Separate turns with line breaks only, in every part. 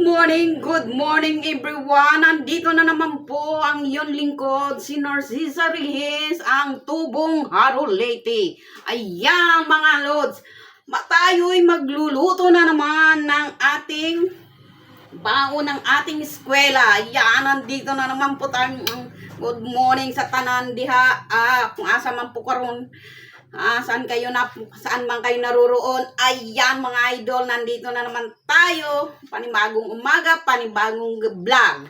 good morning everyone. Nandito na naman po ang iyong lingkod, si Narcisa Reyes, ang tubong Haro Leyte. Ayan mga lods, tayo'y magluluto na naman ng ating baon ng ating eskwela. Ayan, nandito na naman po tayo. Good morning sa tanan diha. Kung asa man po karon. Saan man kayo naruroon. Ayan mga idol, nandito na naman tayo. Panibagong umaga, panibagong vlog.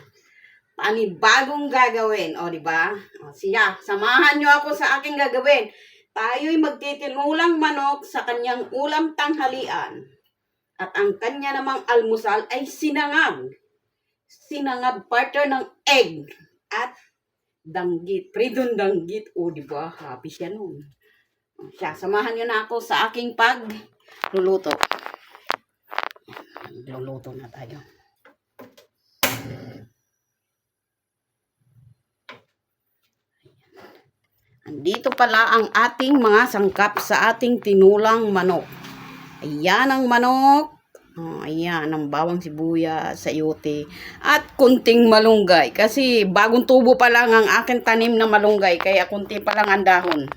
Panibagong gagawin. O, diba? O, siya, samahan nyo ako sa aking gagawin. Tayo'y magtitinulang manok sa kanyang ulam tanghalian. At ang kanya namang almusal ay sinangag. Sinangag partner ng egg. At danggit. Pridon danggit. O, diba? Happy siya nun. Siya, samahan nyo na ako sa aking pagluluto. Luluto na tayo. Andito pala ang ating mga sangkap sa ating tinulang manok. Ayan ang manok. Ayan ang bawang sibuyas, sayote, at kunting malunggay. Kasi bagong tubo pa lang ang aking tanim na malunggay. Kaya kunti pa lang ang dahon.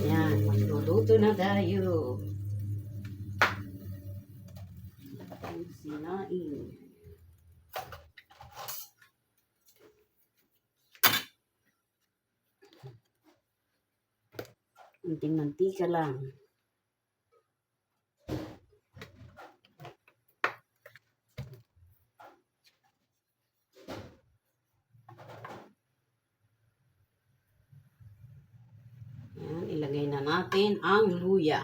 Yan, magluluto na tayo. Sinain. Kunting mantika lang. Yan, ilagay na natin ang luya.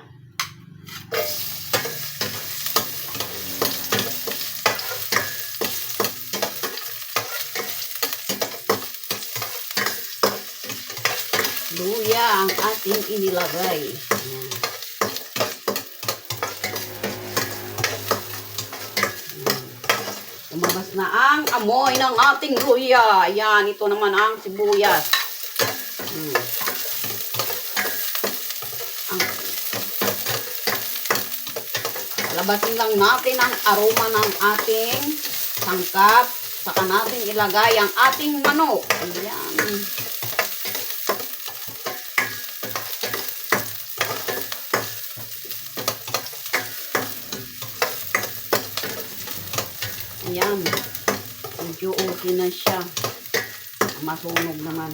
Luya ang ating inilagay. Yan. Lumabas na ang amoy ng ating luya. Yan, ito naman ang sibuyas. Labasin lang natin ang aroma ng ating sangkap. Saka natin ilagay ang ating manok. Ayan. Ayan. Medyo okay na siya. Masunog naman.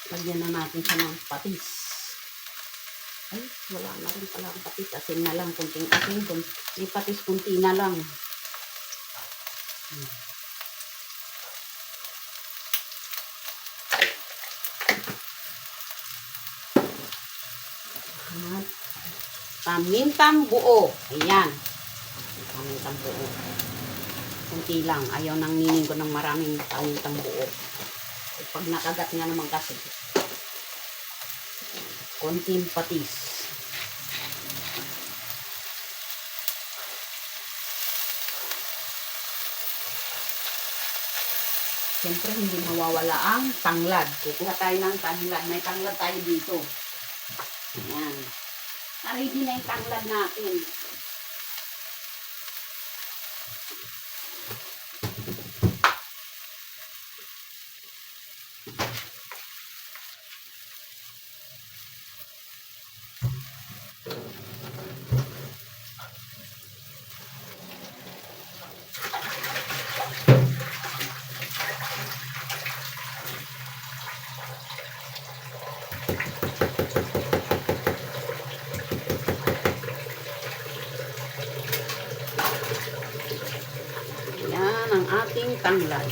Lagyan na natin siya ng patis. Ay, wala na rin pala ang patis. Asin na lang, kunting asin. May patis, kunti na lang. At pamintang buo. Ayan. Pamintang buo. Kunti lang. Ayaw nang nining ko ng maraming pamintang buo. Pag nakagat nga naman kasi. Konting patis. Siyempre hindi mawawala ang tanglad. Kukuha tayo ng tanglad. May tanglad tayo dito. Ayan. Ready na yung tanglad natin. Yan ang ating tanglad.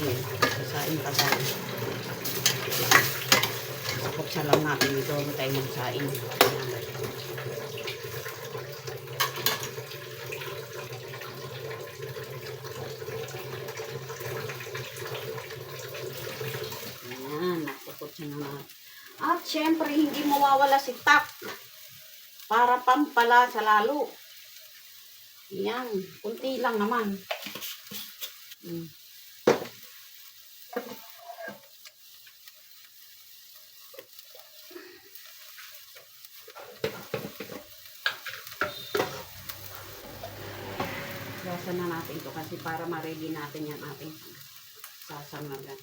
Ayan, sasain pa tayo. Buksan lang natin ito, huwag tayo magsain. Ayan. Ayan, nakukutsa na natin. At syempre, hindi mawawala si tak para pampala sa lalo. Ayan, kunti lang naman. Gasan na natin ito kasi para ma-ready natin yung ating sasangagan.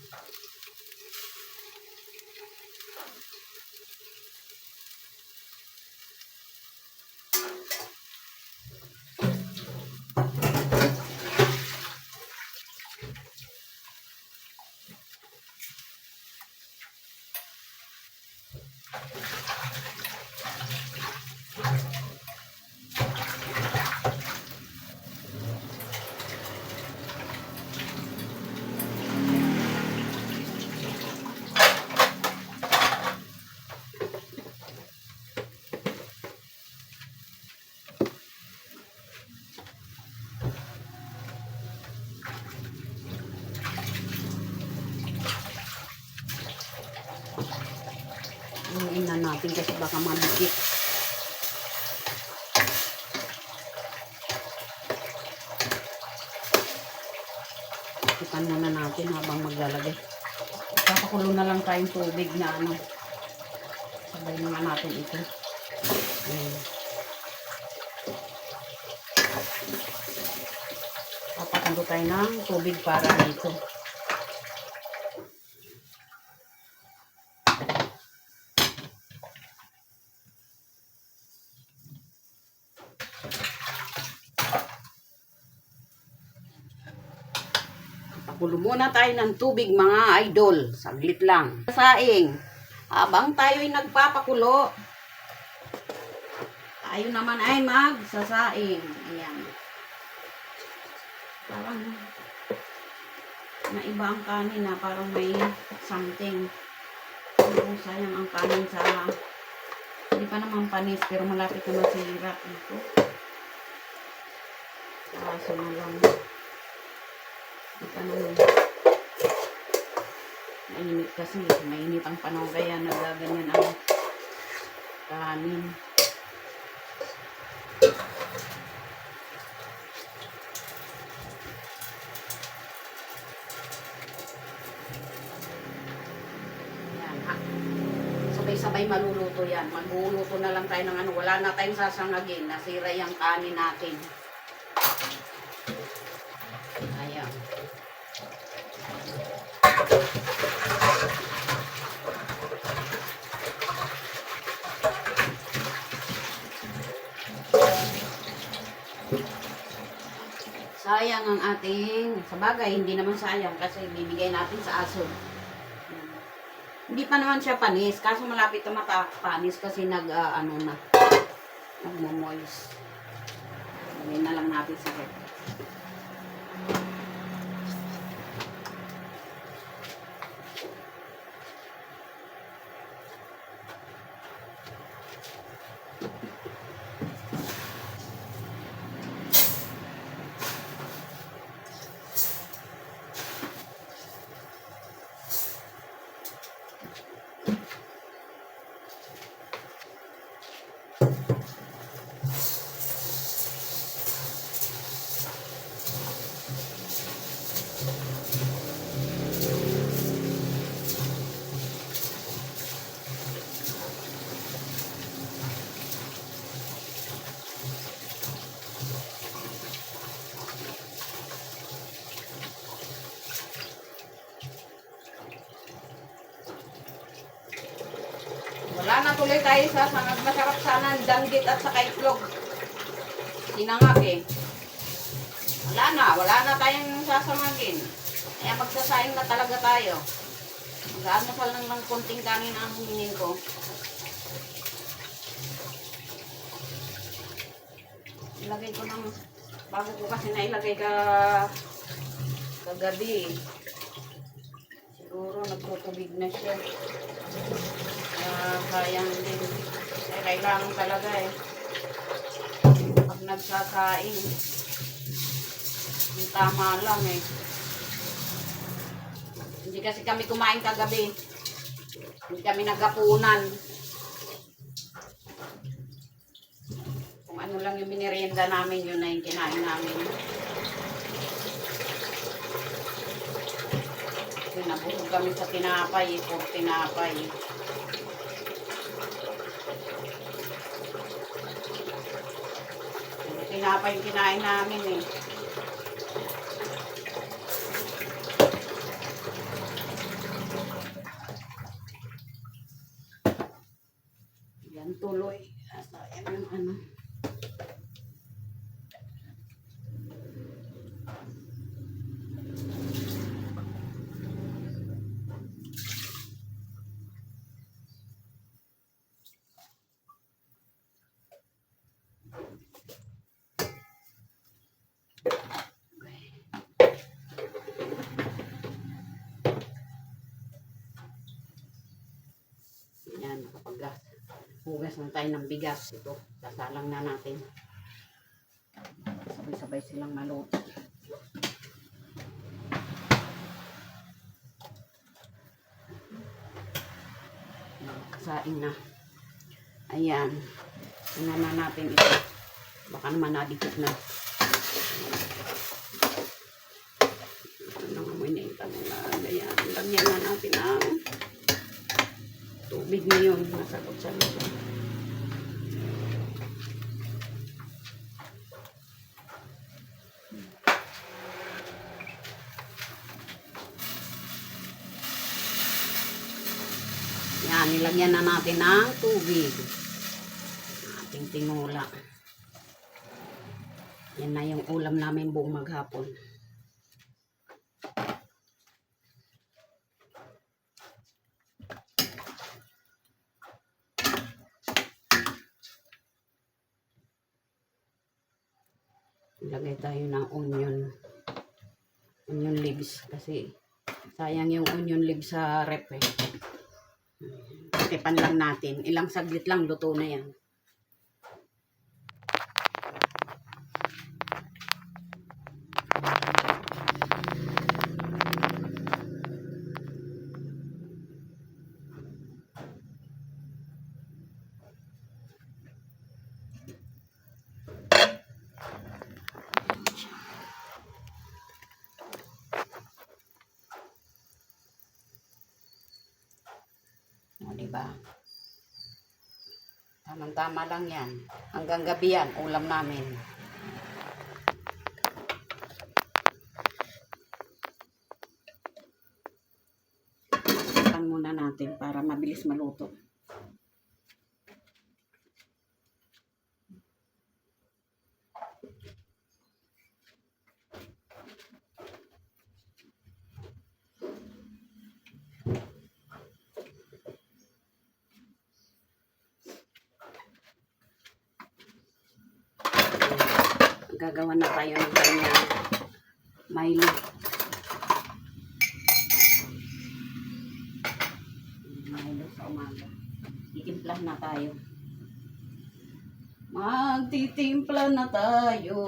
Inuin na natin kasi baka mabigit. Ipan muna natin habang maglalagay. Papakulo na lang tayong tubig na ano. Sabay naman natin ito. Ayan. Papakulo tayo ng tubig para dito. Pakulo muna tayo ng tubig mga idol. Saglit lang. Saing. Habang tayo'y nagpapakulo, tayo naman ay magsasaing. Ayan. Parang naiba ang kanin na. Parang may something. Sayang ang kanin sa... Hindi pa naman panis pero malapit naman sa hirap. Ito. Kaso na lang. Mainit kasi, mainit ang panahon kaya nagaganyan ang kanin. Yan ha. Sabay-sabay maluluto yan. Magluluto na lang tayo ng ano. Wala na tayong sasangagin. Nasira yung kanin natin. Ayan. Sayang ang ating, sa bagay, hindi naman sayang kasi bibigay natin sa aso. Hindi pa naman siya panis, kaso malapit na matapanis kasi nagmo-moist. Lagyan na lang natin sa rep. Wala na tuloy tayo sa sangag. Masarap sana ang danggit at saka itlog. Sinangag eh. Wala na tayong sasangagin. Kaya magsasaing na talaga tayo. Mag-aanasal lang ng konting kanin ang hingin ko. Ilagay ko ng, bago ko kasi nailagay kagabi. Siguro nagtutubig na siya. Sayang din. Kaya kailangan talaga eh. Pag nagsasaing, yung tama lang eh. Hindi kasi kami kumain kagabi. Hindi kami nagapunan. Kung ano lang yung binirienda namin, yun na yung kinain namin. Nabusog kami sa tinapay, for tinapay. Tinapay yung kinain namin eh. Yan tuloy. Sayang yung ano. Yan, nakapag-gas. Hugas na tayo ng bigas. Ito, sasalang na natin. Sabay-sabay silang maluto. Kasain na. Ayan. Ano na natin ito. Baka naman nadikit na. Ano nga mo inaintan na. Ayan. Lagyan na natin ang tubig ngayon. Nasakot sa luto. Yan, nilagyan na natin ng tubig. Ating tinula. Yan na yung ulam namin buong maghapon. Ilagay tayo ng onion leaves kasi sayang yung onion leaves sa rep eh. Tipan lang natin. Ilang saglit lang, luto na yan. O, diba? Tamang-tama lang yan. Hanggang gabi yan, ulam namin. Tapan muna natin para mabilis maluto. Gagawa na tayo ng kanyang Milo. Milo sa umaga. Titimpla na tayo. Magtitimpla na tayo.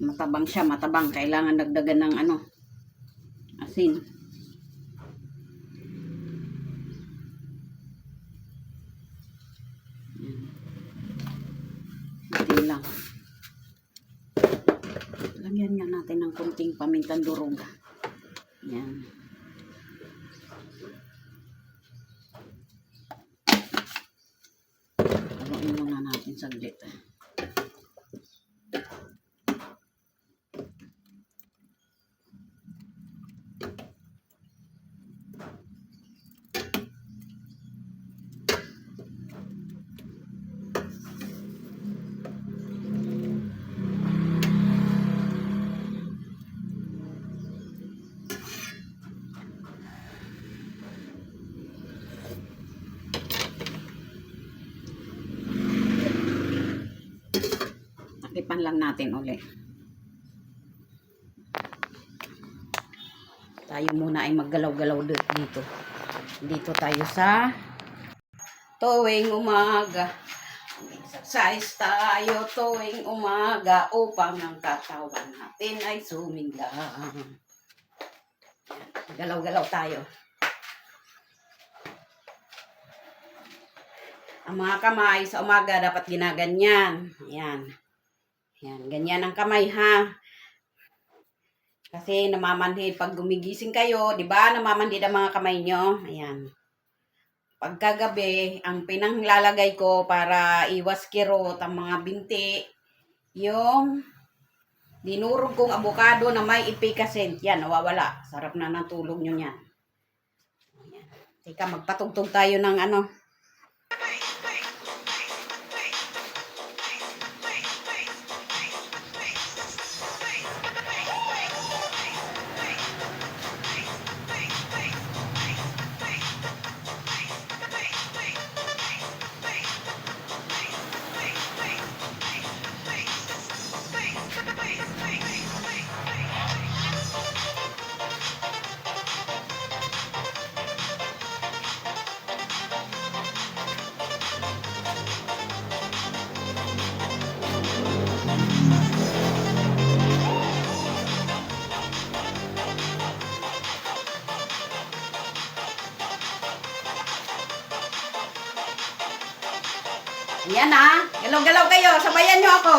Matabang siya, matabang. Kailangan dagdagan ng asin. Ito lang. Lagyan nga natin ng kunting pamintang durog. Yan. Haluin muna natin. natin saglit. Takipan lang natin ulit. Tayo muna ay maggalaw-galaw dito. Dito tayo sa tuwing umaga. Exercise tayo tuwing umaga upang ang katawan natin ay suminglang. Galaw-galaw tayo. Ang mga kamay sa umaga dapat ginaganyan. Ayan. Ayan. Ganyan ang kamay ha. Kasi namamanhid pag gumigising kayo, di ba? Namamanhid ang mga kamay nyo. Ayan. Pagkagabi, ang pinanglalagay ko para iwas kirot ang mga binti, yung dinurog kong avocado na may ipicacent. Yan, nawawala. Sarap na ng tulog nyo yan. Ayan. Teka, magpatugtog tayo ng ano. Yan ha. Galaw-galaw kayo. Sabayan nyo ako.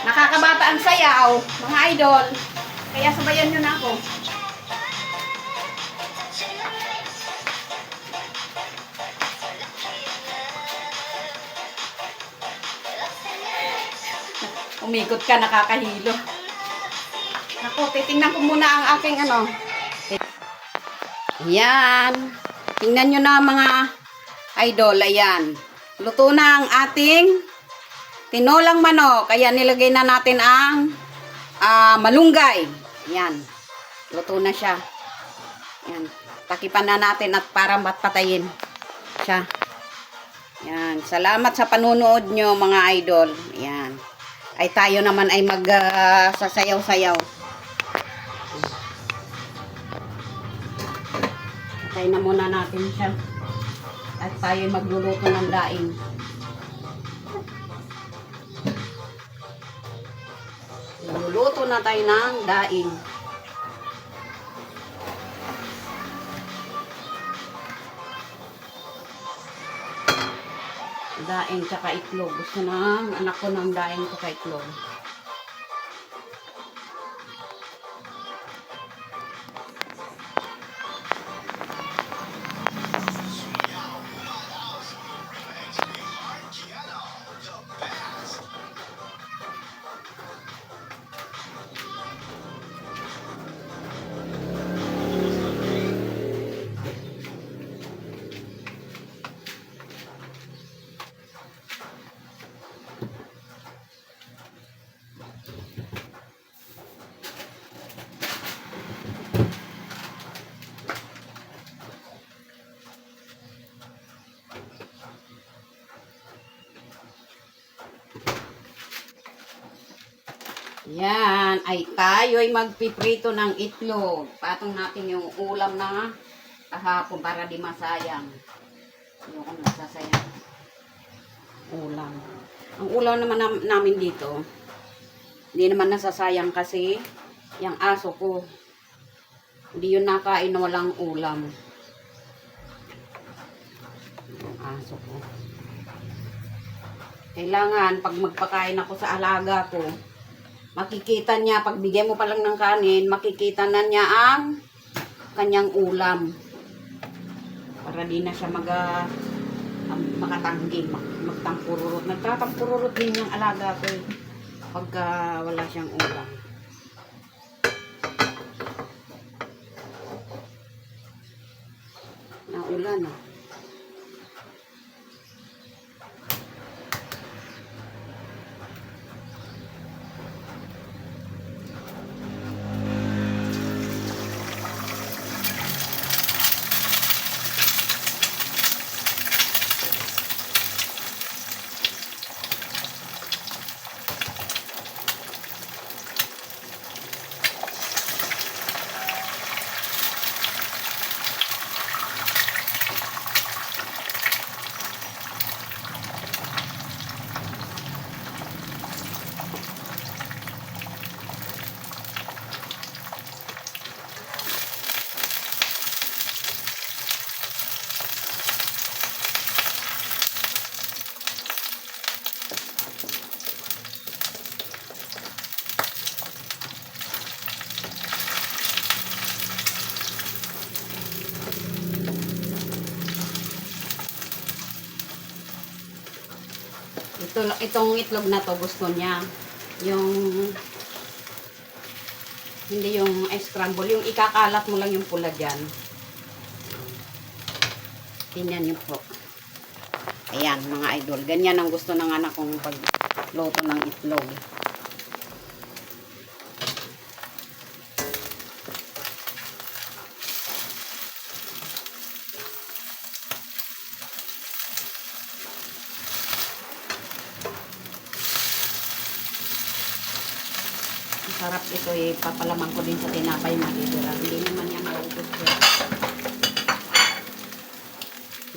Nakakabata ang sayaw, mga idol. Kaya sabayan nyo na ako. Umikot ka, nakakahilo. Ako, titingnan ko muna ang aking ano. Ayan. Tingnan nyo na mga idol. Ayan. Luto na ang ating tinolang manok. Kaya nilagay na natin ang malunggay. Ayan. Luto na siya. Ayan. Takipan na natin at para matpatayin siya. Ayan. Salamat sa panunood nyo mga idol. Ayan. Ay tayo naman ay sasayaw-sayaw. Patay na muna natin siya. At tayo magluluto ng daing. Magluluto na tayo ng daing. Daing tsaka itlog. Gusto ng anak ko ng daing tsaka itlog. Yan, ay tayo ay magpiprito ng itlog. Patong natin yung ulam na kahapon para di masayang. Ayoko nagsasayang ulam. Ang ulam naman namin dito, hindi naman nasasayang kasi yung aso ko, hindi yun nakain na walang ulam. Yung aso ko. Kailangan, pag magpakain ako sa alaga ko, makikita niya, pag bigyan mo pa lang ng kanin, makikita na niya ang kanyang ulam. Para di na siya makatanggi, magtampururot. Nagtatampururot din yung alaga ko pagka wala siyang ulam. Naulan na. Itong itlog na to gusto niya. Yung hindi yung scramble, yung ikakalat mo lang yung pula dyan. Tingnan niyo po. Ayan mga idol, ganyan ang gusto ng anak kong pagluto ng itlog. Sarap ito papalaman ko din sa tinapay matitira. Hindi naman yan maubos ko.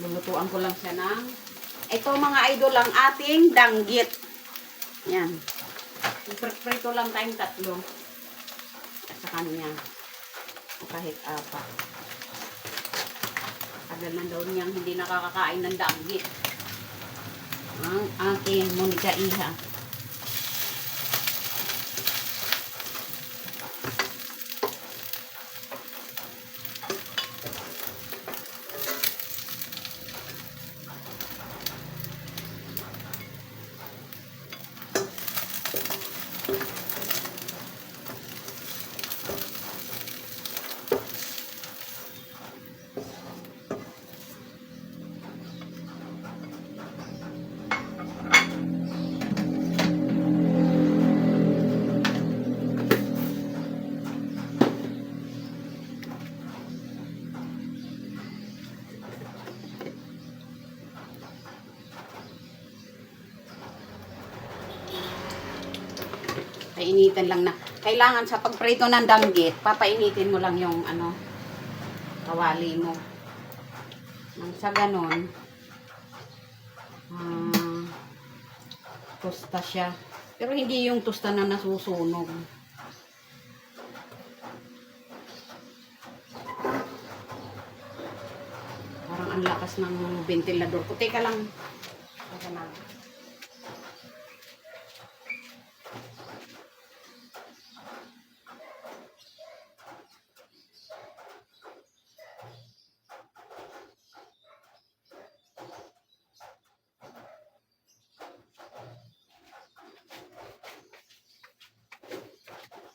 Lulutuan ko lang siya ng ito mga idol ang ating danggit. Yan. Prito lang tayong tatlo. At sa kanya. Kahit apat. Tagal na daw niyang hindi nakakakain ng danggit. Ang aking Monica Iha. Painitin lang na. Kailangan sa pagprito ng danggit, papainitin mo lang yung kawali mo. Nang sa ganon, tosta siya. Pero hindi yung tosta na nasusunog. Parang ang lakas ng ventilador ko. Teka lang. Teka lang.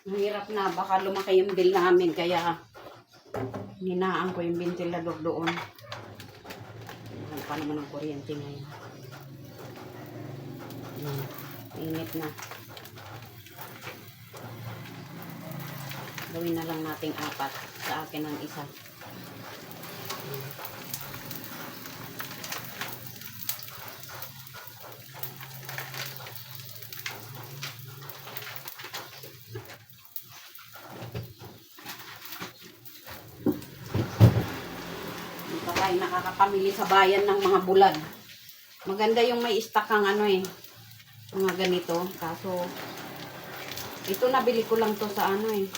Mahirap na, baka lumaki yung bill namin, kaya ninaan ko yung ventilador doon. Mahal pa naman ang kuryente ngayon. Init na. Gawin na lang nating 4. Sa akin ang isa. tayo nakakapamili sa bayan ng mga bulad. Maganda yung may stock ang ano eh. Mga ganito. Kaso, ito nabili ko lang to sa ano eh.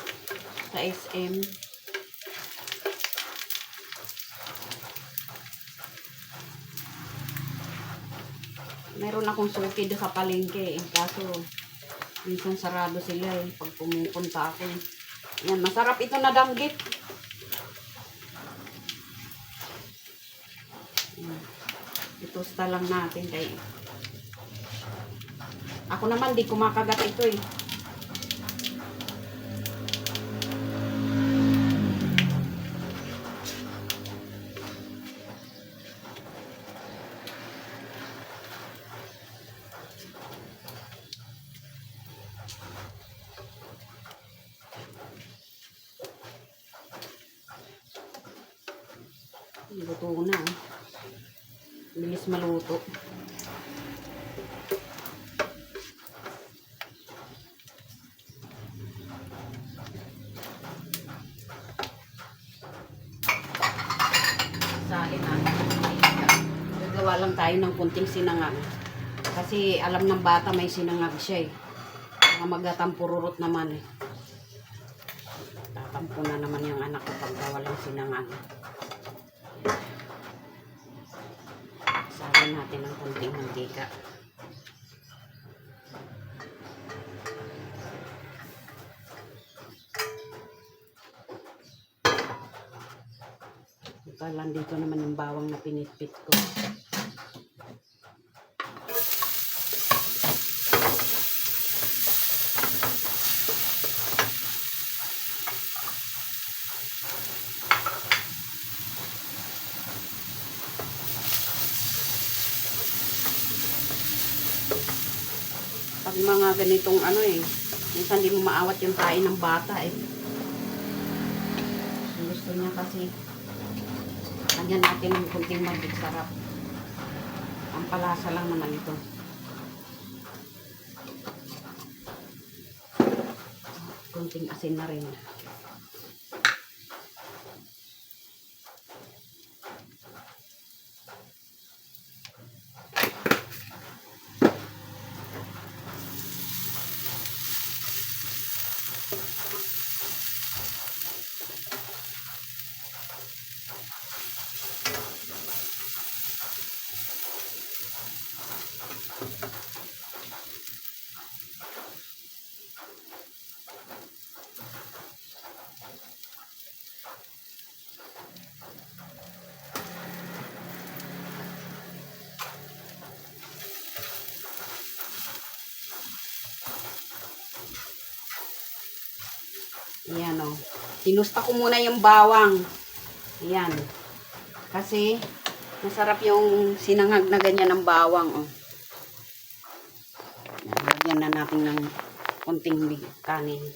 Sa SM. Meron akong suki doon sa palengke eh. Kaso, minsan sarado sila eh. Pag pumupunta ako. Yan, masarap ito na danggit. Itusta lang natin kay ako naman di kumakagat ito eh. Luto na oh. Bilis maluto. Sahin natin. Gagawa lang tayo ng kunting sinangag. Kasi alam ng bata may sinangag siya eh. Mga magatampururot naman eh. Tatampo na naman yung anak ko pag walang sinangag. Sahin natin ng kunting mantika. Dito naman yung bawang na pinitpit ko. Pag mga ganitong ano eh, minsan di mo maawat yung tayo ng bata eh. Gusto niya kasi lagyan natin ng kunting magic sarap. Ang palasa lang naman ito. Kunting asin na rin. Ayan o. Tinusta ko muna yung bawang. Ayan. Kasi, masarap yung sinangag na ganyan ng bawang o. Lagyan na natin ng konting kanin.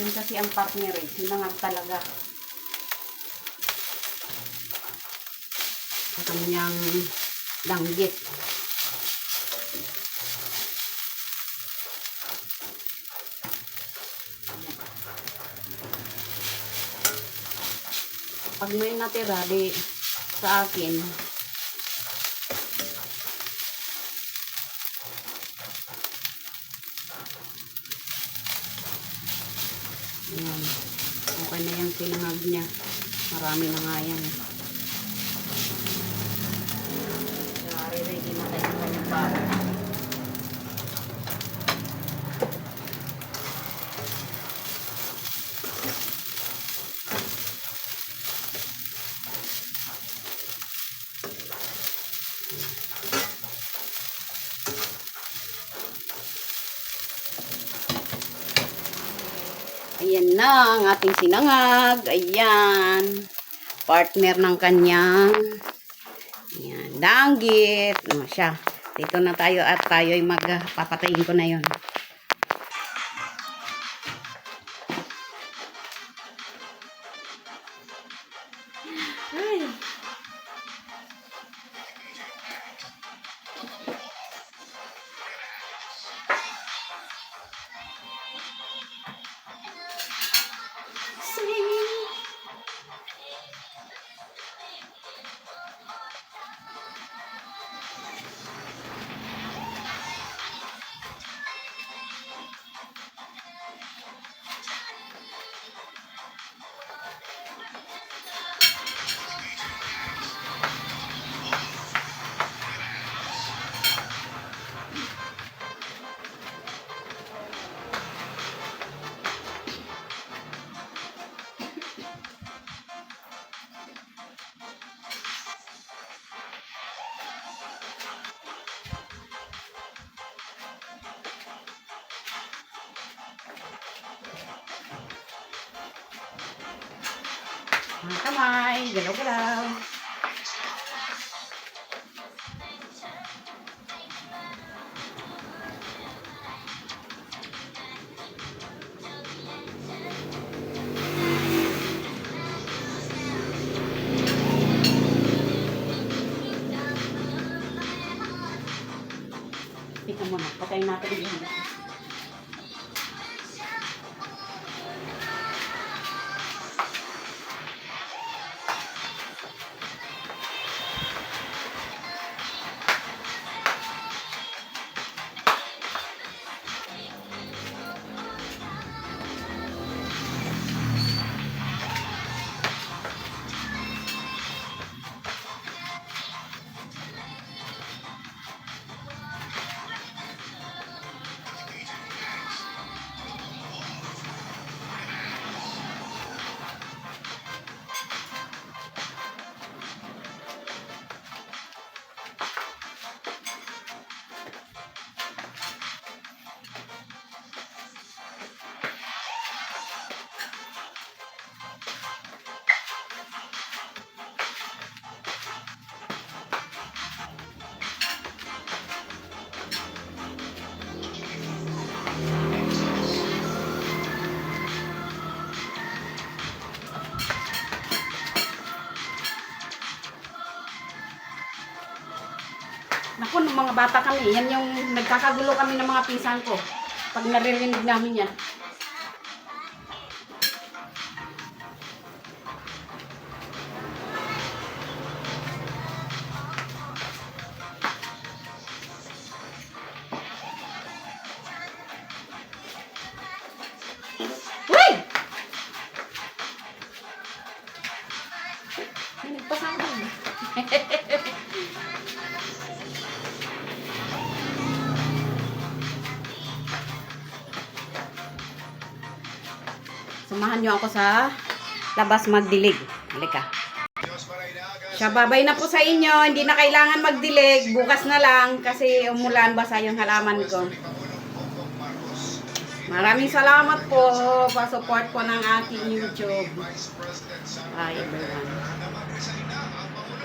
Yan kasi ang partner eh. Sinangag talaga. Sa kanyang danggit. Pag may natira, di sa akin, ayan. Okay na yung sinangag niya. Marami na nga yan. Ready na tayo ng kanyang bawang. Ayan na ang ating sinangag. Ayan. Partner ng kanyang ayan, danggit. Ano siya. Dito na tayo at tayo ay magpapatayin ko na yon. Ay, Mga kamay, galaw-galaw. Tika mo na, patayin natin yun. Naku, nung mga bata kami, yan yung nagkakagulo kami ng mga pinsan ko. Pag naririnig namin yan. Uy! May nagpasabi. Samahan niyo ako sa labas magdilig. Halika. Siya, babay na po sa inyo. Hindi na kailangan magdilig. Bukas na lang kasi umulan, basa yung halaman ko. Maraming salamat po sa support po ng aking YouTube. Bye everyone.